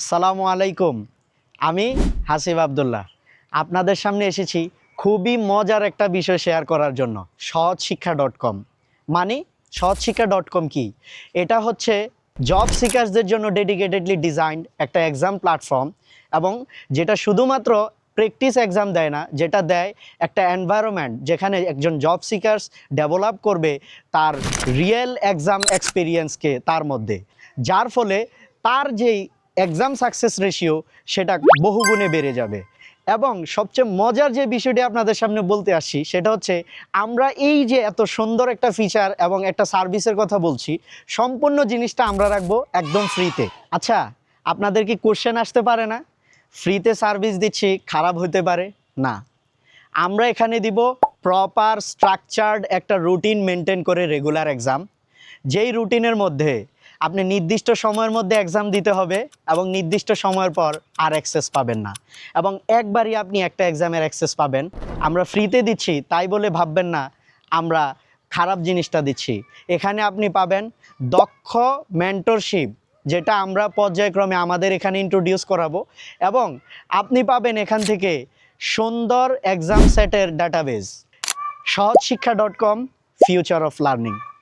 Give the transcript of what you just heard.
আসসালামু আলাইকুম। আমি হাসিব আবদুল্লাহ আপনাদের সামনে এসেছি খুবই মজার একটা বিষয় শেয়ার করার জন্য। সহজশিক্ষা.com মানে সহজশিক্ষা.com কি? এটা হচ্ছে জব সিকার্সদের জন্য ডেডিকেটেডলি ডিজাইনড একটা এক্সাম প্ল্যাটফর্ম, এবং যেটা শুধুমাত্র প্র্যাকটিস এক্সাম দেয় না, যেটা দেয় একটা এনভায়রনমেন্ট যেখানে একজন জব সিকার্স ডেভেলপ করবে তার রিয়েল এক্সাম এক্সপিরিয়েন্সকে তার মধ্যে, যার ফলে তার যেই এক্সাম সাকসেস রেশিও সেটা বহুগুণে বেড়ে যাবে। এবং সবচেয়ে মজার যে বিষয়টি আপনাদের সামনে বলতে আসছি সেটা হচ্ছে, আমরা এই যে এত সুন্দর একটা ফিচার এবং একটা সার্ভিসের কথা বলছি, সম্পূর্ণ জিনিসটা আমরা রাখবো একদম ফ্রিতে। আচ্ছা, আপনাদের কি কোশ্চেন আসতে পারে না, ফ্রিতে সার্ভিস দিচ্ছি খারাপ হতে পারে না? আমরা এখানে দিব প্রপার স্ট্রাকচার্ড একটা রুটিন মেনটেন করে রেগুলার এক্সাম, যেই রুটিনের মধ্যে আপনি নির্দিষ্ট সময়ের মধ্যে এক্সাম দিতে হবে এবং নির্দিষ্ট সময়ের পর আর অ্যাক্সেস পাবেন না, এবং একবারই আপনি একটা এক্সামের অ্যাক্সেস পাবেন। আমরা ফ্রিতে দিচ্ছি তাই বলে ভাববেন না আমরা খারাপ জিনিসটা দিচ্ছি। এখানে আপনি পাবেন দক্ষ মেন্টরশিপ, যেটা আমরা পর্যায়ক্রমে আমাদের এখানে ইন্ট্রোডিউস করাবো, এবং আপনি পাবেন এখান থেকে সুন্দর এক্সাম সেটের ডাটাবেস। সহজশিক্ষা.com, ফিউচার অফ লার্নিং।